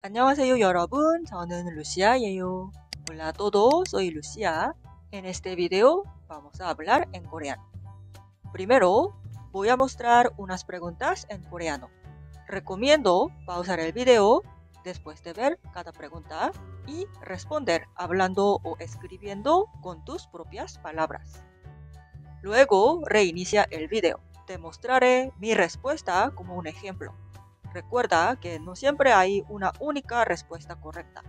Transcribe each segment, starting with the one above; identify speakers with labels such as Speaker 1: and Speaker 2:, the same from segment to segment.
Speaker 1: 안녕하세요 여러분, 저는 루시아예요. Hola a todos, soy Lucia. En este video vamos a hablar en coreano. Primero, voy a mostrar unas preguntas en coreano. Recomiendo pausar el video después de ver cada pregunta y responder hablando o escribiendo con tus propias palabras. Luego reinicia el video. Te mostraré mi respuesta como un ejemplo. Recuerda que no siempre hay una única respuesta correcta.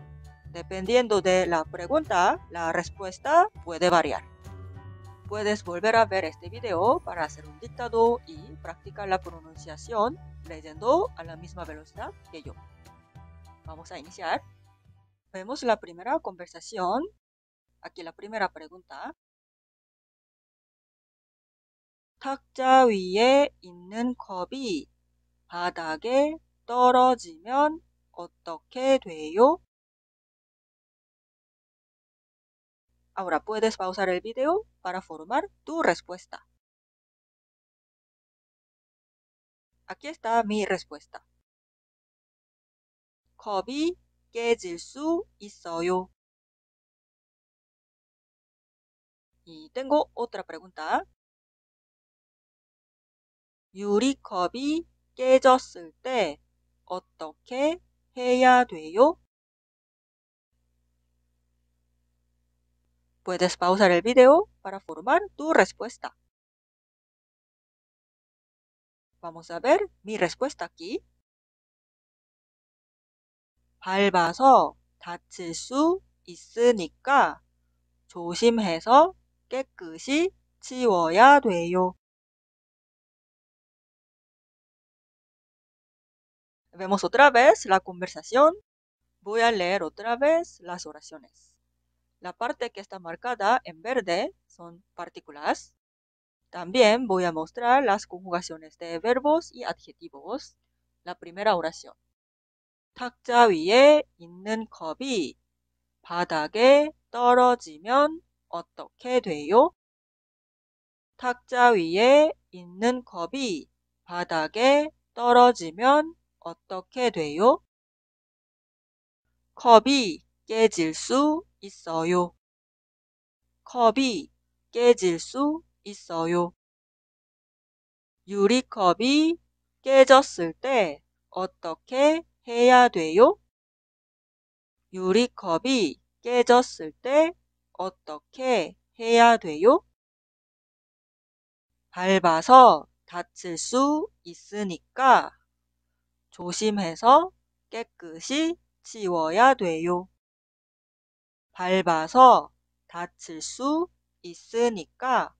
Speaker 1: Dependiendo de la pregunta, la respuesta puede variar. Puedes volver a ver este video para hacer un dictado y practicar la pronunciación leyendo a la misma velocidad que yo. Vamos a iniciar. Vemos la primera conversación. Aquí la primera pregunta. 탁자 위에 있는 컵이 바닥에 떨어지면 어떻게 돼요? Ahora puedes pausar el video para formar tu respuesta. Aquí está mi respuesta. 컵이 깨질 수 있어요. Y tengo otra pregunta. 유리컵이 깨졌을 때 어떻게 해야 돼요? Puedes pausar el video para formar tu respuesta. Vamos a ver mi respuesta aquí. 밟아서 다칠 수 있으니까 조심해서 깨끗이 치워야 돼요. Vemos otra vez la conversación. Voy a leer otra vez las oraciones. La parte que está marcada en verde son partículas. También voy a mostrar las conjugaciones de verbos y adjetivos. La primera oración. 탁자 위에 있는 컵이 바닥에 떨어지면 어떻게 돼요? 탁자 위에 있는 컵이 바닥에 떨어지면 어떻게 돼요? 컵이 깨질 수 있어요. 컵이 깨질 수 있어요. 유리컵이 깨졌을 때 어떻게 해야 돼요? 유리컵이 깨졌을 때 어떻게 해야 돼요? 밟아서 다칠 수 있으니까 조심해서 깨끗이 치워야 돼요. 밟아서 다칠 수 있으니까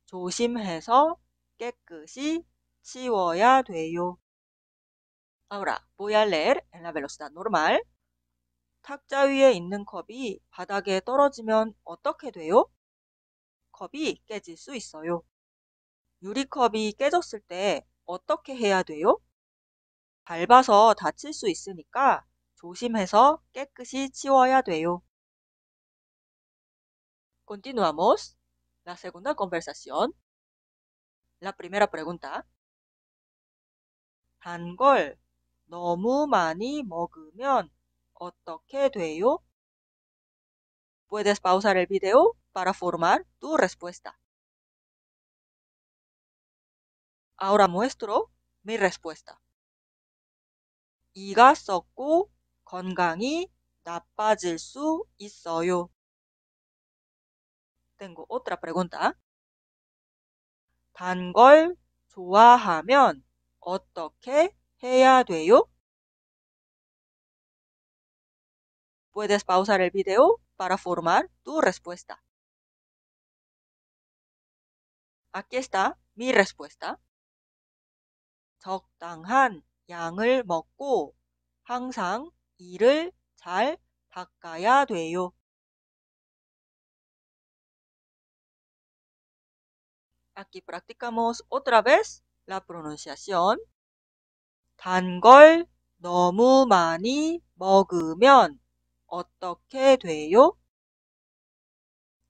Speaker 1: 조심해서 깨끗이 치워야 돼요. Ahora voy a leer en la velocidad normal. 탁자 위에 있는 컵이 바닥에 떨어지면 어떻게 돼요? 컵이 깨질 수 있어요. 유리컵이 깨졌을 때 어떻게 해야 돼요? 밟아서 다칠 수 있으니까 조심해서 깨끗이 치워야 돼요. Continuamos. La segunda conversación. La primera pregunta. 단 걸 너무 많이 먹으면 어떻게 돼요? Puedes pausar el video para formar tu respuesta. Ahora muestro mi respuesta. 이가 썩고 건강이 나빠질 수 있어요. Tengo otra pregunta. 단 걸 좋아하면 어떻게 해야 돼요? Puedes pausar el video para formar tu respuesta. Aquí está mi respuesta. 적당한 양을 먹고 항상 이를 잘 닦아야 돼요. Aquí practicamos otra vez la pronunciación. 단 걸 너무 많이 먹으면 어떻게 돼요?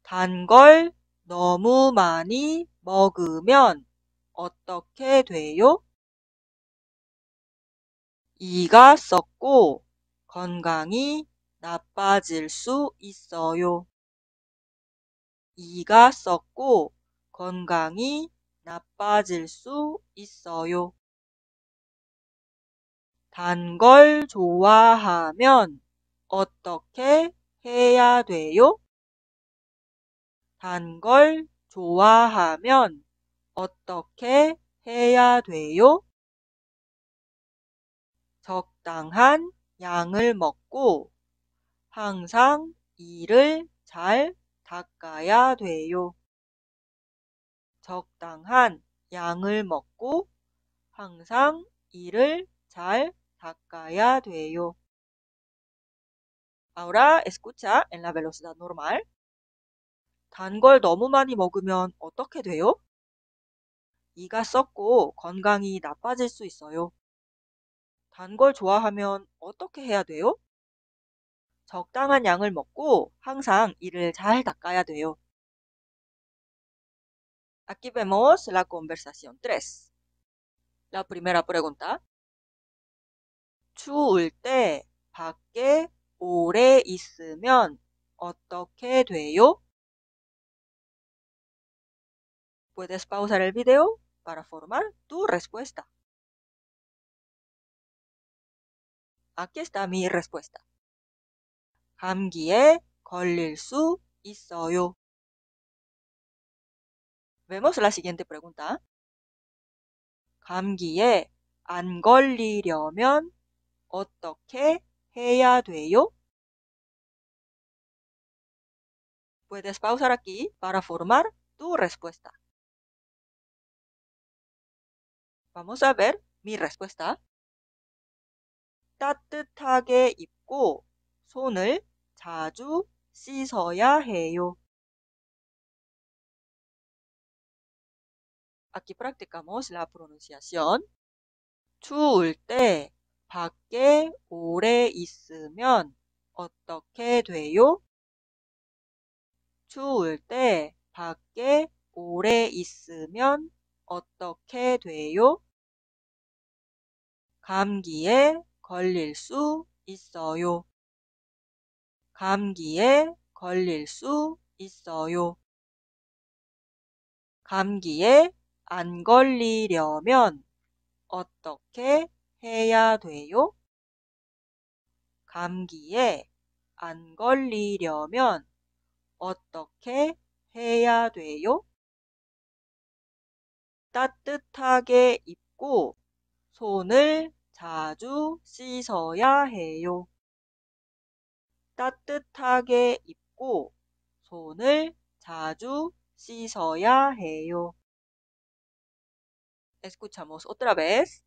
Speaker 1: 단 걸 너무 많이 먹으면 어떻게 돼요? 이가 썩고 건강이 나빠질 수 있어요. 이가 썩고 건강이 나빠질 수 있어요. 단 걸 좋아하면 어떻게 해야 돼요? 단 걸 좋아하면 어떻게 해야 돼요? 적당한 양을 먹고 항상 이를 잘 닦아야 돼요. 적당한 양을 먹고 항상 이를 잘 닦아야 돼요. Ahora escucha en la velocidad normal. 단 걸 너무 많이 먹으면 어떻게 돼요? 이가 썩고 건강이 나빠질 수 있어요. 단 걸 좋아하면 어떻게 해야 돼요? 적당한 양을 먹고 항상 이를 잘 닦아야 돼요. Aquí vemos la conversación 3. La primera pregunta. 추울 때 밖에 오래 있으면 어떻게 돼요? Puedes pausar el video para formar tu respuesta. Aquí está mi respuesta. 감기에 걸릴 수 있어요. Vemos la siguiente pregunta. 감기에 안 걸리려면 어떻게 해야 돼요? Puedes pausar aquí para formar tu respuesta. Vamos a ver mi respuesta. 따뜻하게 입고 손을 자주 씻어야 해요. Aquí practicamos la pronunciación. 추울 때 밖에 오래 있으면 어떻게 돼요? 추울 때 밖에 오래 있으면 어떻게 돼요? 감기에 걸릴 수 있어요. 감기에 걸릴 수 있어요. 감기에 안 걸리려면 어떻게 해야 돼요? 감기에 안 걸리려면 어떻게 해야 돼요? 따뜻하게 입고 손을 자주 씻어야 해요. 따뜻하게 입고 손을 자주 씻어야 해요. Escuchamos otra vez.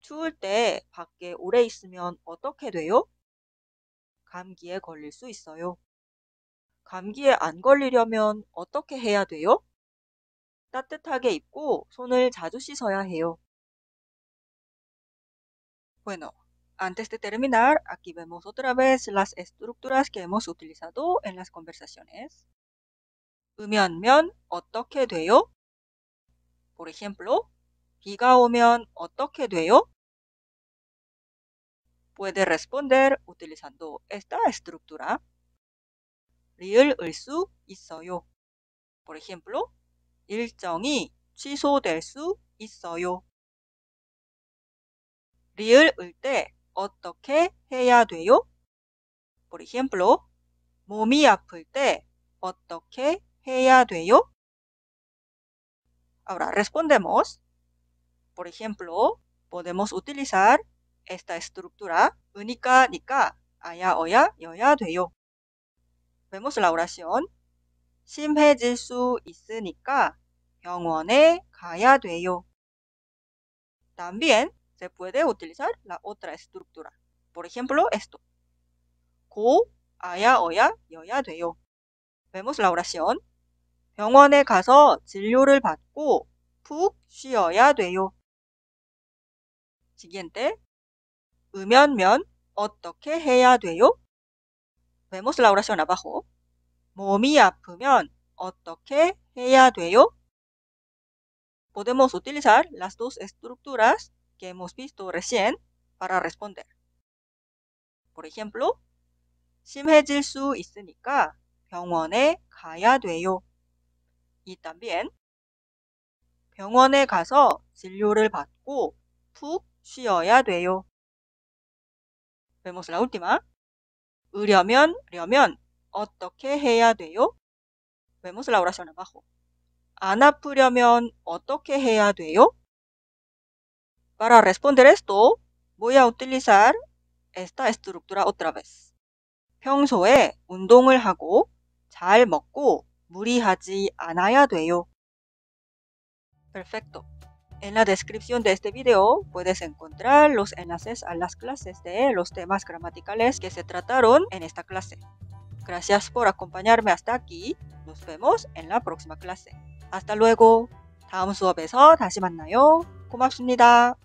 Speaker 1: 추울 때 밖에 오래 있으면 어떻게 돼요? 감기에 걸릴 수 있어요. 감기에 안 걸리려면 어떻게 해야 돼요? 따뜻하게 입고 손을 자주 씻어야 해요. Bueno, antes de terminar, aquí vemos otra vez las estructuras que hemos utilizado en las conversaciones. 으면면 어떻게 돼요? Por ejemplo, 비가 오면 어떻게 돼요? Puede responder utilizando esta estructura. 리을 을 수 있어요. Por ejemplo, 일정이 취소될 수 있어요. 리을 을 때 어떻게 해야 돼요? Por ejemplo, 몸이 아플 때 어떻게 해야 돼요? Ahora respondemos. Por ejemplo, podemos utilizar esta estructura 으니까, 니까, 아야, 어야, 여야 돼요. Vemos la oración. 심해질 수 있으니까 병원에 가야 돼요. También se puede utilizar la otra estructura. Por ejemplo, esto. 고, 아야, 어야, 여야 돼요. Vemos la oración. 병원에 가서 진료를 받고 푹 쉬어야 돼요. Siguiente. 으면면 어떻게 해야 돼요? Vemos la oración abajo. 몸이 아프면 어떻게 해야 돼요? Podemos utilizar las dos estructuras que hemos visto recién para responder. Por ejemplo, 심해질 수 있으니까 병원에 가야 돼요. Y también, 병원에 가서 진료를 받고 푹 쉬어야 돼요. Vemos la última. 려면 어떻게 해야 돼요? Vemos la oración abajo. 안 아프려면 어떻게 해야 돼요? Para responder esto, voy a utilizar esta estructura otra vez. 평소에 운동을 하고 잘 먹고 무리하지 않아야 돼요. Perfecto. En la descripción de este video puedes encontrar los enlaces a las clases de los temas gramaticales que se trataron en esta clase. Gracias por acompañarme hasta aquí. Nos vemos en la próxima clase. Hasta luego. 다음 수업에서 다시 만나요. 고맙습니다.